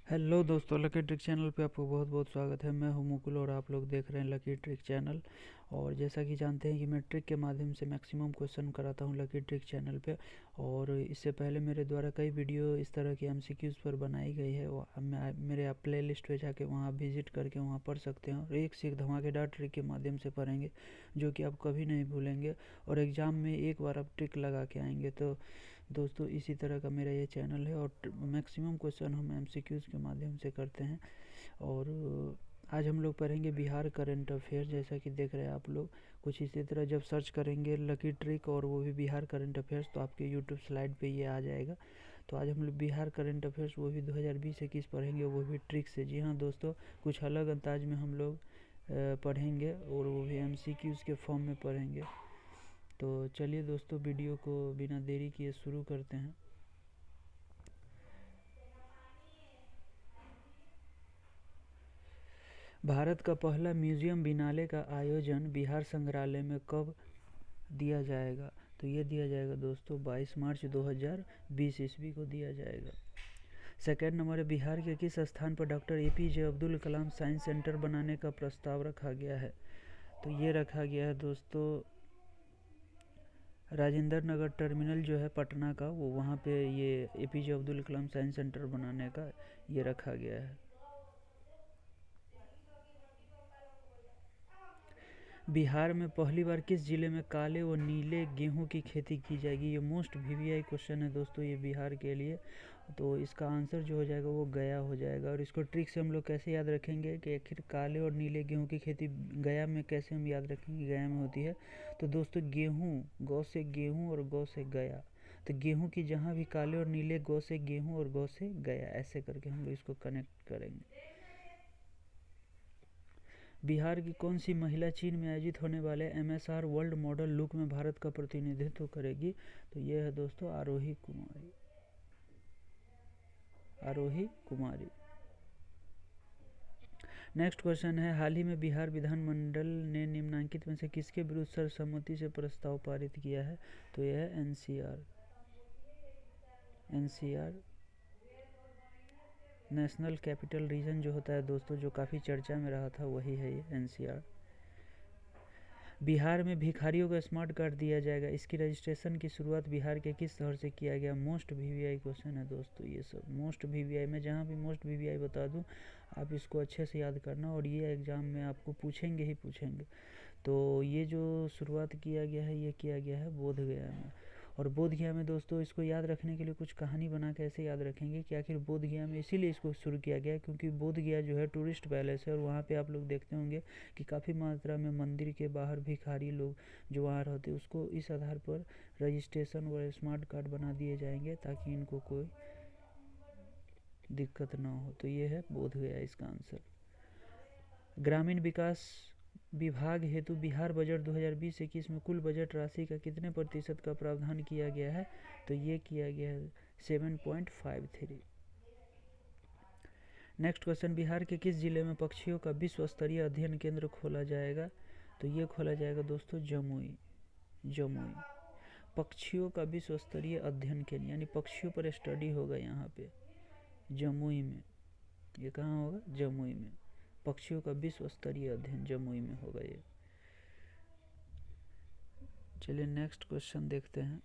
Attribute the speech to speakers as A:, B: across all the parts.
A: Hello दोस्तों, lucky trick channel पे आपको बहुत बहुत स्वागत है। मैं हूं मुकुल और आप लोग देख रहे हैं लकी ट्रिक चैनल। और जैसा कि जानते हैं कि मैं ट्रिक के माध्यम से मैक्सिमम क्वेश्चन कराता हूं लकी ट्रिक चैनल पे। और इससे पहले मेरे द्वारा कई वीडियो इस तरह की एमसीक्यूज़ पर बनाई गई है। मेरे आप प्ले लिस्ट पर जाके वहाँ विजिट करके वहाँ पढ़ सकते हैं और एक से एक धमाकेदार ट्रिक के माध्यम से पढ़ेंगे जो कि आप कभी नहीं भूलेंगे। और एग्ज़ाम में एक बार आप ट्रिक लगा के आएंगे। तो दोस्तों, इसी तरह का मेरा ये चैनल है और मैक्सिमम क्वेश्चन हम एमसीक्यूज़ के माध्यम से करते हैं। और आज हम लोग पढ़ेंगे बिहार करंट अफेयर। जैसा कि देख रहे हैं आप लोग, कुछ इसी तरह जब सर्च करेंगे लकी ट्रिक और वो भी बिहार करंट अफेयर्स तो आपके यूट्यूब स्लाइड पे ये आ जाएगा। तो आज हम लोग बिहार करंट अफेयर्स वो भी 2020-21 पढ़ेंगे, वो भी ट्रिक से। जी हाँ दोस्तों, कुछ अलग अंदाज में हम लोग पढ़ेंगे और वो भी एमसीक्यूज़ के फॉर्म में पढ़ेंगे। तो चलिए दोस्तों, वीडियो को बिना देरी किए शुरू करते हैं। भारत का पहला म्यूजियम बिनाले का आयोजन बिहार संग्रहालय में कब दिया जाएगा? तो ये दिया जाएगा दोस्तों 22 मार्च 2020 ईस्वी को दिया जाएगा। सेकेंड नंबर है, बिहार के किस स्थान पर doctor APJ Abdul Kalam science centre बनाने का प्रस्ताव रखा गया है? तो ये रखा गया है दोस्तों राजेंद्र नगर टर्मिनल जो है पटना का, वो वहाँ पे ये APJ Abdul Kalam science centre बनाने का ये रखा गया है। बिहार में पहली बार किस जिले में काले व नीले गेहूं की खेती की जाएगी? ये मोस्ट वीवीआई क्वेश्चन है दोस्तों, ये बिहार के लिए। तो इसका आंसर जो हो जाएगा वो गया हो जाएगा। और इसको ट्रिक से हम लोग कैसे याद रखेंगे कि आखिर काले और नीले गेहूं की खेती गया में कैसे हम याद रखेंगे, गया में होती है। तो दोस्तों, गेहूँ, गौ से गेहूँ और गौ से गया। तो गेहूँ की जहाँ भी काले और नीले, गौ से गेहूँ और गौ से गया, ऐसे करके हम लोग इसको कनेक्ट करेंगे। बिहार की कौन सी महिला चीन में आयोजित होने वाले एमएसआर वर्ल्ड मॉडल लुक में भारत का प्रतिनिधित्व करेगी? तो ये है दोस्तों आरोही कुमारी। आरोही कुमारी। नेक्स्ट क्वेश्चन है, हाल ही में बिहार विधानमंडल ने निम्नलिखित में से किसके विरुद्ध सर्वसम्मति से प्रस्ताव पारित किया है? तो यह है NCR. NCR national capital region जो होता है दोस्तों, जो काफ़ी चर्चा में रहा था, वही है ये एनसीआर। बिहार में भिखारियों को स्मार्ट कार्ड दिया जाएगा, इसकी रजिस्ट्रेशन की शुरुआत बिहार के किस शहर से किया गया? मोस्ट वीवीआई क्वेश्चन है दोस्तों ये सब। मोस्ट वीवीआई, मैं जहाँ भी मोस्ट वीवीआई बता दूँ आप इसको अच्छे से याद करना, और ये एग्ज़ाम में आपको पूछेंगे ही पूछेंगे। तो ये जो शुरुआत किया गया है ये किया गया है बोधगया में। और बोधगया में दोस्तों, इसको याद रखने के लिए कुछ कहानी बना के ऐसे याद रखेंगे कि आखिर बोधगया में इसीलिए इसको शुरू किया गया है क्योंकि बोधगया जो है टूरिस्ट पैलेस है और वहाँ पे आप लोग देखते होंगे कि काफ़ी मात्रा में मंदिर के बाहर भिखारी लोग जो वहाँ रहते हैं, उसको इस आधार पर रजिस्ट्रेशन व स्मार्ट कार्ड बना दिए जाएंगे ताकि इनको कोई दिक्कत ना हो। तो ये है बोधगया इसका आंसर। ग्रामीण विकास विभाग हेतु बिहार बजट 2020-21 में कुल बजट राशि का कितने प्रतिशत का प्रावधान किया गया है? तो ये किया गया है 7.53। नेक्स्ट क्वेश्चन, बिहार के किस जिले में पक्षियों का विश्व स्तरीय अध्ययन केंद्र खोला जाएगा? तो ये खोला जाएगा दोस्तों जमुई। जमुई पक्षियों का विश्व स्तरीय अध्ययन केंद्र, यानी पक्षियों पर स्टडी होगा यहाँ पे जमुई में। ये कहाँ होगा? जमुई में। पक्षियों का विश्व स्तरीय अध्ययन जमुई में होगा ये। चलिए नेक्स्ट क्वेश्चन देखते हैं।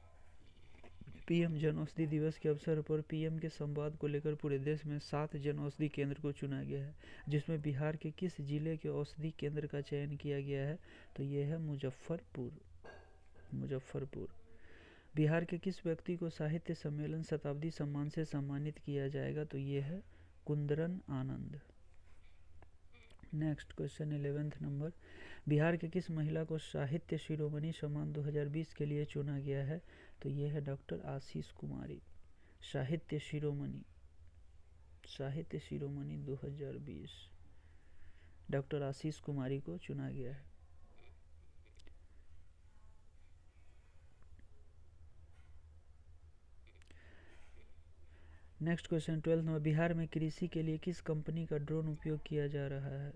A: पीएम जन औषधि दिवस के अवसर पर पीएम के संवाद को लेकर पूरे देश में 7 जन औषधि केंद्र को चुना गया है, जिसमें बिहार के किस जिले के औषधि केंद्र का चयन किया गया है? तो ये है मुजफ्फरपुर। मुजफ्फरपुर। बिहार के किस व्यक्ति को साहित्य सम्मेलन शताब्दी सम्मान से सम्मानित किया जाएगा? तो ये है Kundaran Anand. Next question 11th number, Bihar के किस महिला को साहित्य शिरोमणि सम्मान 2020 के लिए चुना गया है? तो ये है डॉक्टर आशीष कुमारी। साहित्य शिरोमणि, साहित्य शिरोमणि 2020 डॉक्टर आशीष कुमारी को चुना गया है। Next question 12th number, Bihar में कृषि के लिए किस कंपनी का ड्रोन उपयोग किया जा रहा है?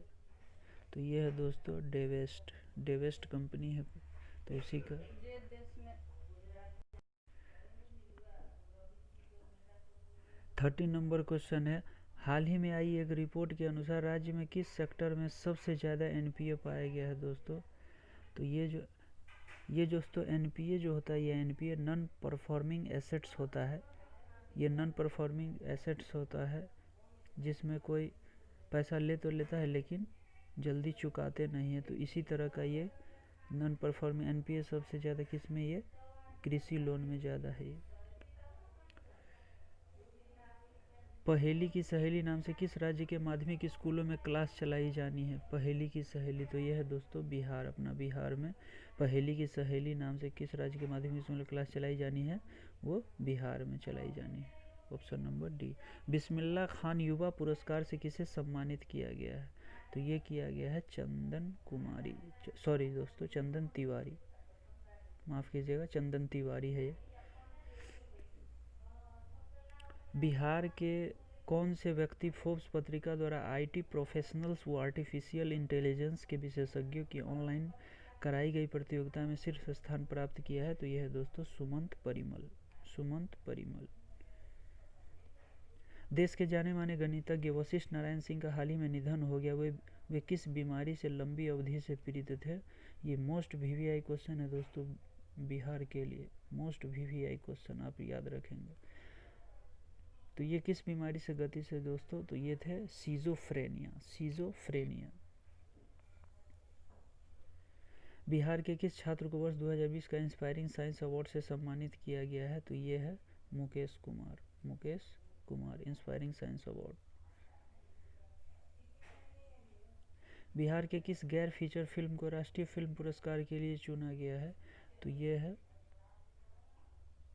A: तो ये है दोस्तों डेवेस्ट। डेवेस्ट कंपनी है, तो इसी का। 13 नंबर क्वेश्चन है, हाल ही में आई एक रिपोर्ट के अनुसार राज्य में किस सेक्टर में सबसे ज़्यादा एनपीए पाया गया है दोस्तों? तो ये दोस्तों एनपीए जो होता है, ये एनपीए नॉन परफॉर्मिंग एसेट्स होता है। ये नॉन परफॉर्मिंग एसेट्स होता है जिसमें कोई पैसा ले तो लेता है लेकिन जल्दी चुकाते नहीं है। तो इसी तरह का ये नॉन परफॉर्मिंग एनपीए सबसे ज़्यादा किस में, ये कृषि लोन में ज़्यादा है। पहेली की सहेली नाम से किस राज्य के माध्यमिक स्कूलों में क्लास चलाई जानी है? पहेली की सहेली, तो यह है दोस्तों बिहार। अपना बिहार में पहेली की सहेली नाम से किस राज्य के माध्यमिक स्कूलों में क्लास चलाई जानी है? वो बिहार में चलाई जानी है। Option number D. Bismillah Khan युवा पुरस्कार से किसे सम्मानित किया गया है? तो ये किया गया है चंदन कुमारी, सॉरी दोस्तों चंदन तिवारी, माफ़ कीजिएगा, चंदन तिवारी है ये। बिहार के कौन से व्यक्ति फोर्ब्स पत्रिका द्वारा आईटी प्रोफेशनल्स व आर्टिफिशियल इंटेलिजेंस के विशेषज्ञों की ऑनलाइन कराई गई प्रतियोगिता में शीर्ष स्थान प्राप्त किया है? तो यह है दोस्तों सुमंत परिमल, सुमंत परिमल। देश के जाने माने गणितज्ञ वशिष्ठ नारायण सिंह का हाल ही में निधन हो गया। वे किस बीमारी से लंबी अवधि से पीड़ित थे? ये मोस्ट वीवीआई क्वेश्चन है दोस्तों बिहार के लिए, मोस्ट वीवीआई क्वेश्चन आप याद रखेंगे। तो ये किस बीमारी से गति से दोस्तों? तो ये थे सीजोफ्रेनिया, सीजोफ्रेनिया। बिहार के किस छात्र को वर्ष 2020 का इंस्पायरिंग साइंस अवार्ड से सम्मानित किया गया है? तो ये है Mukesh Kumar, Mukesh Kumar, inspiring science award. Bihar के किस गैर फीचर फिल्म को राष्ट्रीय फिल्म पुरस्कार के लिए चुना गया है? तो ये है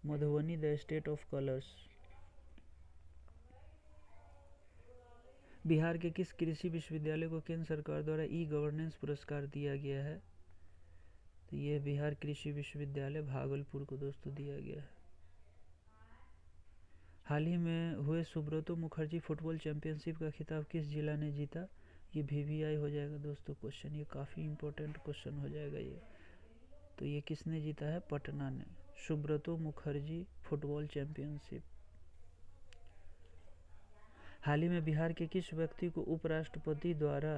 A: Madhubani the state of colours. Bihar के किस कृषि विश्वविद्यालय को केंद्र सरकार द्वारा ई गवर्नेंस पुरस्कार दिया गया है? तो ये बिहार कृषि विश्वविद्यालय भागलपुर को दोस्तों दिया गया है। हाल ही में हुए सुब्रतो मुखर्जी फुटबॉल चैंपियनशिप का खिताब किस जिला ने जीता? ये वीवीआई हो जाएगा दोस्तों क्वेश्चन, ये काफ़ी इंपॉर्टेंट क्वेश्चन हो जाएगा ये। तो ये किसने जीता है? पटना ने, सुब्रतो मुखर्जी फुटबॉल चैंपियनशिप। हाल ही में बिहार के किस व्यक्ति को उपराष्ट्रपति द्वारा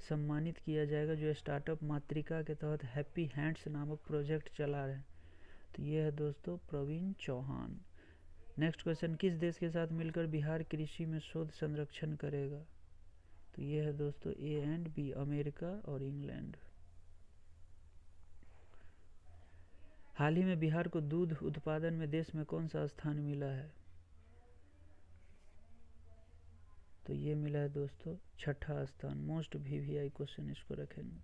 A: सम्मानित किया जाएगा जो स्टार्टअप मातृका के तहत हैप्पी हैंड्स नामक प्रोजेक्ट चला रहे हैं? तो ये है दोस्तों प्रवीण चौहान। नेक्स्ट क्वेश्चन, किस देश के साथ मिलकर बिहार कृषि में शोध संरक्षण करेगा? तो ये है दोस्तों ए एंड बी, अमेरिका और इंग्लैंड। हाल ही में बिहार को दूध उत्पादन में देश में कौन सा स्थान मिला है? तो ये मिला है दोस्तों छठा स्थान। मोस्ट वीवीआई क्वेश्चन इसको रखेंगे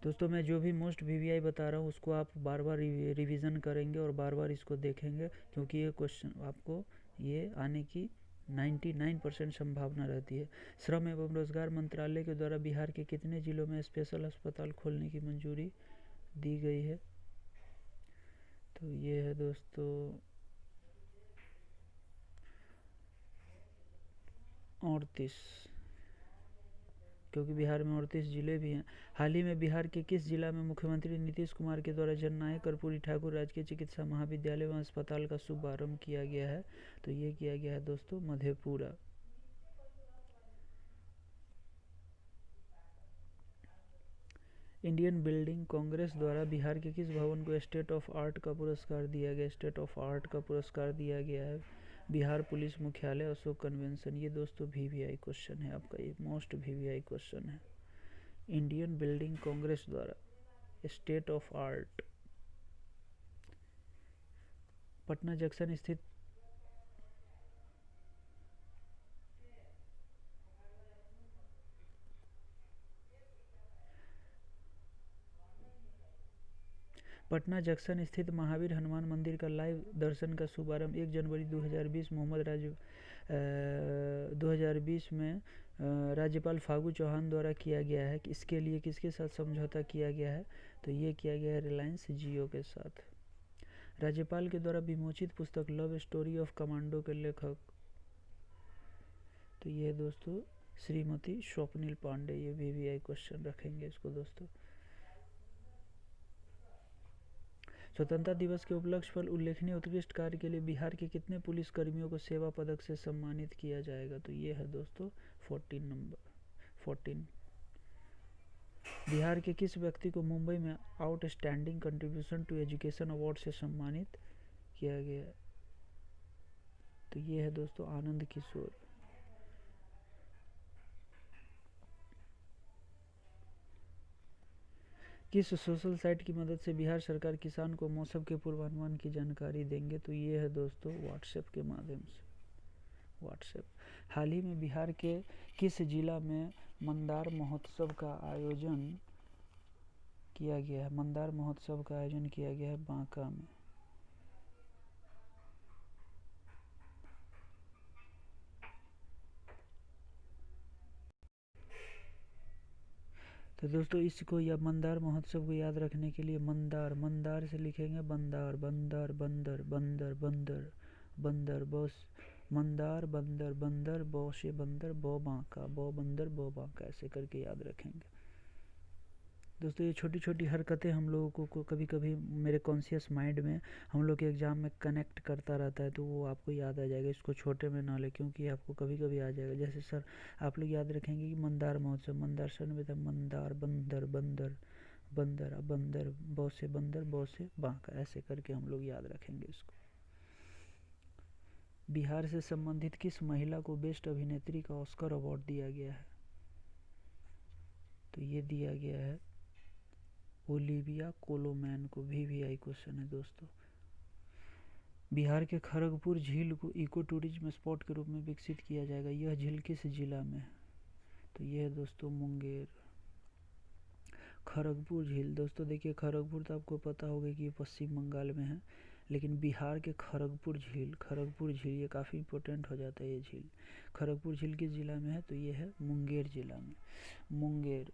A: दोस्तों। मैं जो भी मोस्ट वीवीआई बता रहा हूँ उसको आप बार बार रिवीजन करेंगे और बार बार इसको देखेंगे, क्योंकि ये क्वेश्चन आपको ये आने की 99% संभावना रहती है। श्रम एवं रोजगार मंत्रालय के द्वारा बिहार के कितने जिलों में स्पेशल अस्पताल खोलने की मंजूरी दी गई है? तो ये है दोस्तों 38, क्योंकि बिहार में 38 जिले भी हैं। हाल ही में बिहार के किस जिला में मुख्यमंत्री नीतीश कुमार के द्वारा जननायक कर्पूरी ठाकुर राजकीय चिकित्सा महाविद्यालय व अस्पताल का शुभारंभ किया गया है? तो ये किया गया है दोस्तों मधेपुरा। इंडियन बिल्डिंग कांग्रेस द्वारा बिहार के किस भवन को स्टेट ऑफ आर्ट का पुरस्कार दिया गया? स्टेट ऑफ आर्ट का पुरस्कार दिया गया है बिहार पुलिस मुख्यालय अशोक कन्वेंशन। ये दोस्तों वीवीआई क्वेश्चन है आपका, ये मोस्ट वीवीआई क्वेश्चन है। इंडियन बिल्डिंग कांग्रेस द्वारा state of art. Patna junction स्थित पटना जंक्शन स्थित महावीर हनुमान मंदिर का लाइव दर्शन का शुभारंभ 1 जनवरी 2020 2020 में राज्यपाल फागू चौहान द्वारा किया गया है। इसके लिए किसके साथ समझौता किया गया है? तो ये किया गया है रिलायंस जियो के साथ। राज्यपाल के द्वारा विमोचित पुस्तक लव स्टोरी ऑफ कमांडो के लेखक? तो ये दोस्तों श्रीमती स्वप्निल पांडे। ये वीवीआई क्वेश्चन रखेंगे इसको दोस्तों। स्वतंत्रता दिवस के उपलक्ष्य पर उल्लेखनीय उत्कृष्ट कार्य के लिए बिहार के कितने पुलिस कर्मियों को सेवा पदक से सम्मानित किया जाएगा? तो ये है दोस्तों 14। बिहार के किस व्यक्ति को मुंबई में outstanding contribution to education award से सम्मानित किया गया? तो ये है दोस्तों आनंद किशोर। किस सोशल साइट की मदद से बिहार सरकार किसान को मौसम के पूर्वानुमान की जानकारी देंगे? तो ये है दोस्तों व्हाट्सएप के माध्यम से। व्हाट्सएप। हाल ही में बिहार के किस जिला में मंदार महोत्सव का आयोजन किया गया है? मंदार महोत्सव का आयोजन किया गया है बांका में। तो दोस्तों इसको या मंदार महोत्सव को याद रखने के लिए मंदार से लिखेंगे बंदार, बंदर, बंदर, बंदर, बंदर, बंदर, बस मंदार, बंदर, बंदर, बो से बंदर, बो बांका, बो बंदर, बो बांका, ऐसे करके याद रखेंगे। दोस्तों ये छोटी छोटी हरकतें हम लोगों को कभी कभी मेरे कॉन्शियस माइंड में हम लोग के एग्ज़ाम में कनेक्ट करता रहता है, तो वो आपको याद आ जाएगा। इसको छोटे में ना ले, क्योंकि आपको कभी कभी आ जाएगा। जैसे सर आप लोग याद रखेंगे कि मंदार महोत्सव, मंदार सर में था मंदार, बंदर, बंदर, बंदर, बंदर, बौ से बंदर, बौ से बांका, ऐसे करके हम लोग याद रखेंगे इसको। बिहार से संबंधित किस महिला को बेस्ट अभिनेत्री का ऑस्कर अवार्ड दिया गया है? तो ये दिया गया है ओलिविया कोलोमैन को। VVI क्वेश्चन है दोस्तों। बिहार के खड़गपुर झील को इको टूरिज्म स्पॉट के रूप में विकसित किया जाएगा। यह झील किस जिला में है? तो यह है दोस्तों मुंगेर। खड़गपुर झील दोस्तों देखिए, खड़गपुर तो आपको पता होगा कि पश्चिम बंगाल में है, लेकिन बिहार के खड़गपुर झील ये काफ़ी इंपॉर्टेंट हो जाता है। ये झील खड़गपुर झील किस जिला में है? तो ये है मुंगेर जिला में। मुंगेर।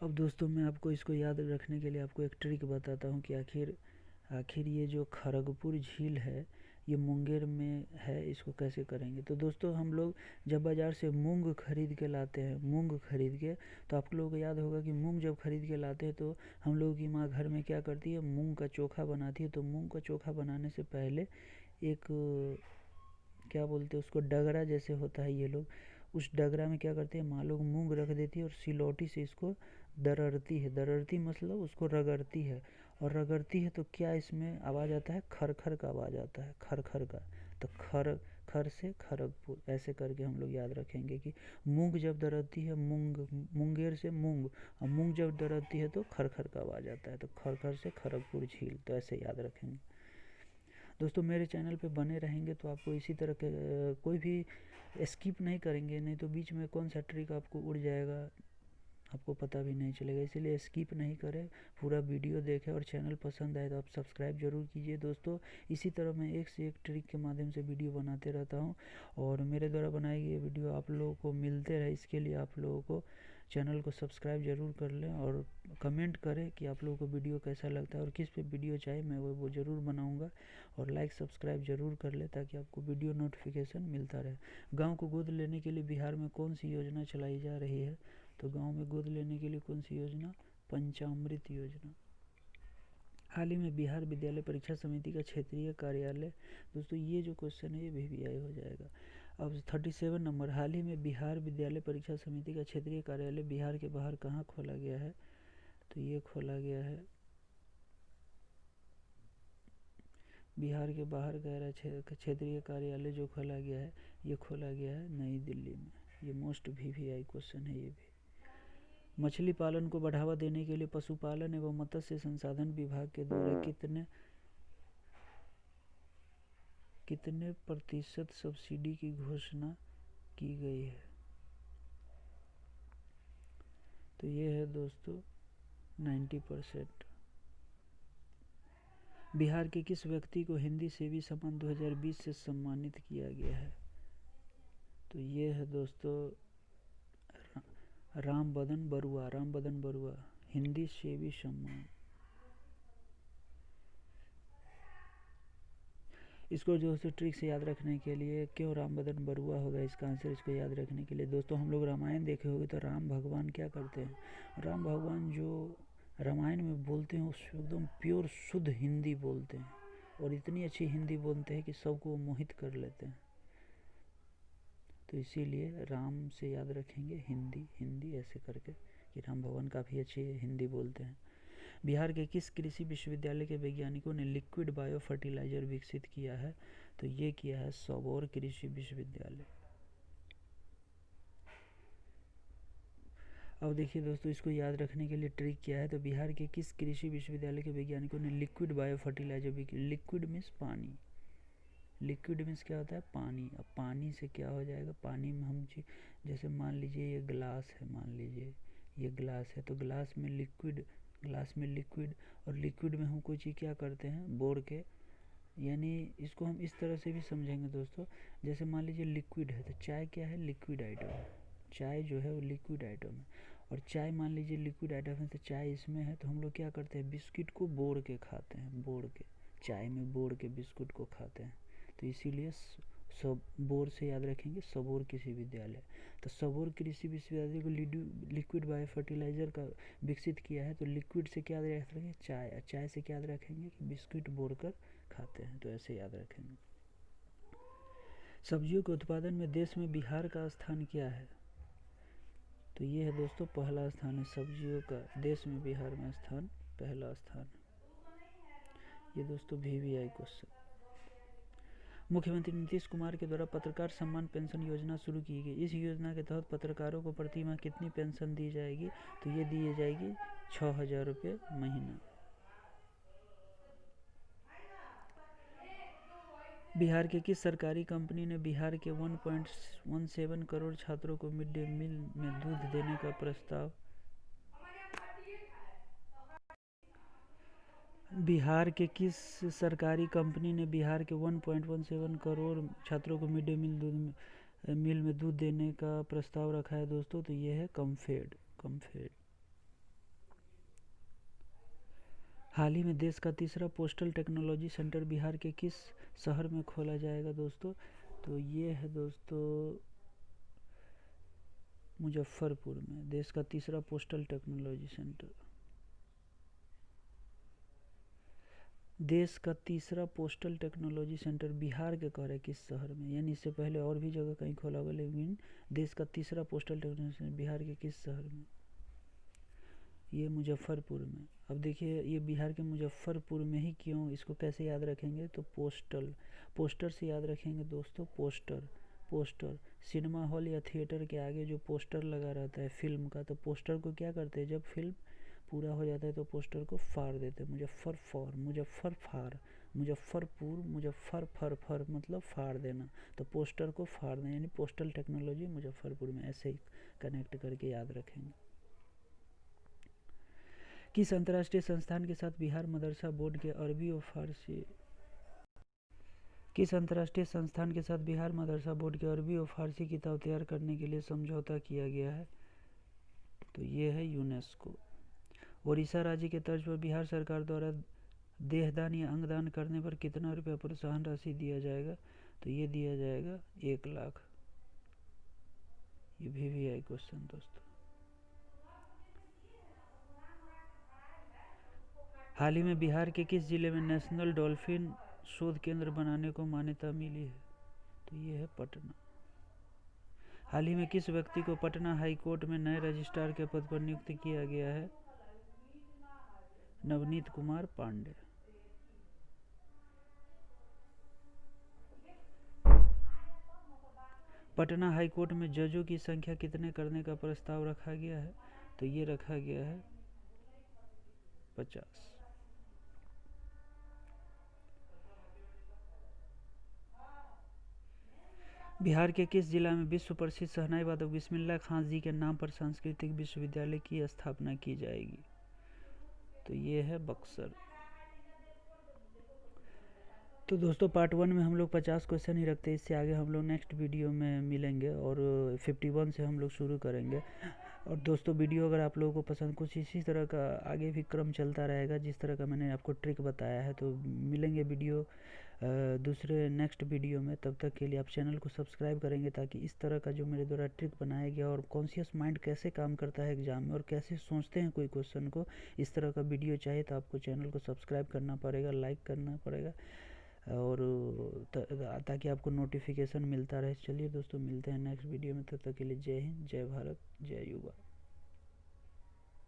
A: अब दोस्तों मैं आपको इसको याद रखने के लिए आपको एक ट्रिक बताता हूँ कि आखिर ये जो खड़गपुर झील है ये मुंगेर में है, इसको कैसे करेंगे। तो दोस्तों हम लोग जब बाज़ार से मूंग खरीद के लाते हैं, मूंग खरीद के, तो आप लोगों को याद होगा कि मूंग जब खरीद के लाते हैं तो हम लोगों की माँ घर में क्या करती है, मूंग का चोखा बनाती है। तो मूंग का चोखा बनाने से पहले एक क्या बोलते हैं उसको, डगरा जैसे होता है, ये लोग उस डगरा में क्या करते हैं, माँ लोग मूंग रख देती है और सिलौटी से इसको दरड़ती है। दरड़ती मतलब उसको रगड़ती है, और रगड़ती है तो क्या इसमें आवाज़ आता है, खर खर का आवाज़ आता है, खर खर का। तो खर खर से खड़गपुर, ऐसे करके हम लोग याद रखेंगे कि मूंग जब दरड़ती है, मुंगेर से मूंग, और मूंग जब दरड़ती है तो खर खर का आवाज़ आता है, तो खर खर से खड़गपुर झील। तो ऐसे याद रखेंगे दोस्तों। मेरे चैनल पे बने रहेंगे तो आपको इसी तरह के कोई भी स्किप नहीं करेंगे, नहीं तो बीच में कौन सा ट्रिक आपको उड़ जाएगा, आपको पता भी नहीं चलेगा। इसीलिए स्किप नहीं करें, पूरा वीडियो देखें, और चैनल पसंद आए तो आप सब्सक्राइब जरूर कीजिए दोस्तों। इसी तरह मैं एक से एक ट्रिक के माध्यम से वीडियो बनाते रहता हूं, और मेरे द्वारा बनाई गई वीडियो आप लोगों को मिलते रहे, इसके लिए आप लोगों को चैनल को सब्सक्राइब ज़रूर कर लें, और कमेंट करें कि आप लोगों को वीडियो कैसा लगता है और किस पे वीडियो चाहिए, मैं वो ज़रूर बनाऊँगा। और लाइक सब्सक्राइब ज़रूर कर ले ताकि आपको वीडियो नोटिफिकेशन मिलता रहे। गाँव को गोद लेने के लिए बिहार में कौन सी योजना चलाई जा रही है? तो गांव में गोद लेने के लिए कौन सी योजना? पंचामृत योजना। हाल ही में बिहार विद्यालय परीक्षा समिति का क्षेत्रीय कार्यालय, दोस्तों ये जो क्वेश्चन है ये VVI हो जाएगा। अब 37 नंबर, हाल ही में बिहार विद्यालय परीक्षा समिति का क्षेत्रीय कार्यालय बिहार के बाहर कहाँ खोला गया है? तो ये खोला गया है बिहार के बाहर गैर क्षेत्रीय कार्यालय जो खोला गया है, ये खोला गया है नई दिल्ली में। ये मोस्ट VVI क्वेश्चन है ये भी। मछली पालन को बढ़ावा देने के लिए पशुपालन एवं मत्स्य संसाधन विभाग के द्वारा कितने प्रतिशत सब्सिडी की घोषणा की गई है? तो ये है दोस्तों 90%। बिहार के किस व्यक्ति को हिंदी सेवी सम्मान 2020 से सम्मानित किया गया है? तो ये है दोस्तों राम बदन बरुआ, हिंदी सेवी सम्मान। इसको दोस्तों ट्रिक से याद रखने के लिए, क्यों राम बदन बरुआ होगा इसका आंसर, इसको याद रखने के लिए दोस्तों हम लोग रामायण देखे होंगे, तो राम भगवान क्या करते हैं, राम भगवान जो रामायण में बोलते हैं उस एकदम प्योर शुद्ध हिंदी बोलते हैं, और इतनी अच्छी हिंदी बोलते हैं कि सबको वो मोहित कर लेते हैं। तो इसीलिए राम से याद रखेंगे हिंदी हिंदी ऐसे करके कि राम भगवान काफ़ी अच्छी हिंदी बोलते हैं। बिहार के किस कृषि विश्वविद्यालय के वैज्ञानिकों ने लिक्विड बायो फर्टिलाइजर विकसित किया है? तो ये किया है सबौर कृषि विश्वविद्यालय। अब देखिए दोस्तों, इसको याद रखने के लिए ट्रिक क्या है। तो बिहार के किस कृषि विश्वविद्यालय के वैज्ञानिकों ने liquid bio fertilizer, liquid means पानी, लिक्विड मीन्स क्या होता है? पानी। अब पानी से क्या हो जाएगा? पानी में हम जैसे मान लीजिए ये ग्लास है, मान लीजिए ये ग्लास है, तो ग्लास में लिक्विड, ग्लास में लिक्विड, और लिक्विड में हम कोई चीज़ क्या करते हैं? बोर के, यानी इसको हम इस तरह से भी समझेंगे दोस्तों। जैसे मान लीजिए लिक्विड है, तो चाय क्या है? लिक्विड आइटम है। चाय जो है वो लिक्विड आइटम है, और चाय मान लीजिए लिक्विड आइटम है, तो चाय इसमें है, तो हम लोग क्या करते हैं? बिस्किट को बोर के खाते हैं, बोर के, चाय में बोर के बिस्कुट को खाते हैं। तो इसीलिए सब बोर से याद रखेंगे सबौर कृषि विद्यालय। तो सबौर कृषि विश्वविद्यालय को लिक्विड बायो फर्टिलाइजर का विकसित किया है। तो लिक्विड से क्या याद रखेंगे? चाय। चाय से क्या याद रखेंगे? कि बिस्किट बोर कर खाते हैं, तो ऐसे याद रखेंगे। सब्जियों के उत्पादन में देश में बिहार का स्थान क्या है? तो ये है दोस्तों पहला स्थान है सब्जियों का, देश में बिहार में स्थान पहला स्थान। ये दोस्तों VVI क्वेश्चन। मुख्यमंत्री नीतीश कुमार के द्वारा पत्रकार सम्मान पेंशन योजना शुरू की गई। इस योजना के तहत पत्रकारों को प्रति माह कितनी पेंशन दी जाएगी? तो ये दी जाएगी 6,000 रुपये महीना। बिहार के किस सरकारी कंपनी ने बिहार के 1.17 करोड़ छात्रों को मिड डे मील में दूध देने का प्रस्ताव? बिहार के किस सरकारी कंपनी ने बिहार के 1.17 करोड़ छात्रों को मिड डे मील में दूध देने का प्रस्ताव रखा है दोस्तों? तो ये है कम्फेड, कम्फेड। हाल ही में देश का तीसरा पोस्टल टेक्नोलॉजी सेंटर बिहार के किस शहर में खोला जाएगा दोस्तों? तो ये है दोस्तों मुजफ्फरपुर में, देश का तीसरा पोस्टल टेक्नोलॉजी सेंटर। देश का तीसरा पोस्टल टेक्नोलॉजी सेंटर बिहार के कह रहे किस शहर में, यानी इससे पहले और भी जगह कहीं खोला हुआ, लेकिन देश का तीसरा पोस्टल टेक्नोलॉजी सेंटर बिहार के किस शहर में? ये मुजफ्फरपुर में। अब देखिए ये बिहार के मुजफ्फरपुर में ही क्यों, इसको कैसे याद रखेंगे? तो पोस्टल, पोस्टर से याद रखेंगे दोस्तों, पोस्टर, पोस्टर। सिनेमा हॉल या थिएटर के आगे जो पोस्टर लगा रहता है फिल्म का, तो पोस्टर को क्या करते हैं? जब फिल्म पूरा हो जाता है तो पोस्टर को फाड़ देते हैं। मुजफ्फर फार, मुजफ्फरपुर, मुजफ्फर फर फर मतलब फाड़ देना, तो पोस्टर को फाड़ देना, यानी पोस्टल टेक्नोलॉजी मुजफ्फरपुर में, ऐसे ही कनेक्ट करके याद रखेंगे। किस अंतर्राष्ट्रीय संस्थान के साथ बिहार मदरसा बोर्ड के अरबी और फारसी, किस अंतर्राष्ट्रीय संस्थान के साथ बिहार मदरसा बोर्ड के अरबी और फारसी किताब तैयार करने के लिए समझौता किया गया है? तो ये है यूनेस्को। उड़ीसा राज्य के तर्ज पर बिहार सरकार द्वारा देहदान या अंगदान करने पर कितना रुपया प्रोत्साहन राशि दिया जाएगा? तो ये दिया जाएगा 1 लाख। ये VVI क्वेश्चन दोस्तों। हाल ही में बिहार के किस जिले में नेशनल डॉल्फिन शोध केंद्र बनाने को मान्यता मिली है? तो ये है पटना। हाल ही में किस व्यक्ति को पटना हाई कोर्ट में नए रजिस्ट्रार के पद पर नियुक्त किया गया है? नवनीत कुमार पांडे। पटना हाई कोर्ट में जजों की संख्या कितने करने का प्रस्ताव रखा गया है? तो ये रखा गया है 50। बिहार के किस जिला में विश्व प्रसिद्ध शहनाई वादक बिस्मिल्लाह खां जी के नाम पर सांस्कृतिक विश्वविद्यालय की स्थापना की जाएगी? तो ये है बक्सर। तो दोस्तों पार्ट 1 में हम लोग 50 क्वेश्चन ही रखते हैं, इससे आगे हम लोग नेक्स्ट वीडियो में मिलेंगे और 51 से हम लोग शुरू करेंगे। और दोस्तों वीडियो अगर आप लोगों को पसंद, कुछ इसी तरह का आगे भी क्रम चलता रहेगा जिस तरह का मैंने आपको ट्रिक बताया है। तो मिलेंगे वीडियो दूसरे नेक्स्ट वीडियो में। तब तक के लिए आप चैनल को सब्सक्राइब करेंगे ताकि इस तरह का जो मेरे द्वारा ट्रिक बनाया गया और कॉन्शियस माइंड कैसे काम करता है एग्ज़ाम में और कैसे सोचते हैं कोई क्वेश्चन को, इस तरह का वीडियो चाहिए तो आपको चैनल को सब्सक्राइब करना पड़ेगा, लाइक करना पड़ेगा और ताकि आपको नोटिफिकेशन मिलता रहे। चलिए दोस्तों, मिलते हैं नेक्स्ट वीडियो में। तब तक के लिए जय हिंद, जय भारत, जय युवा।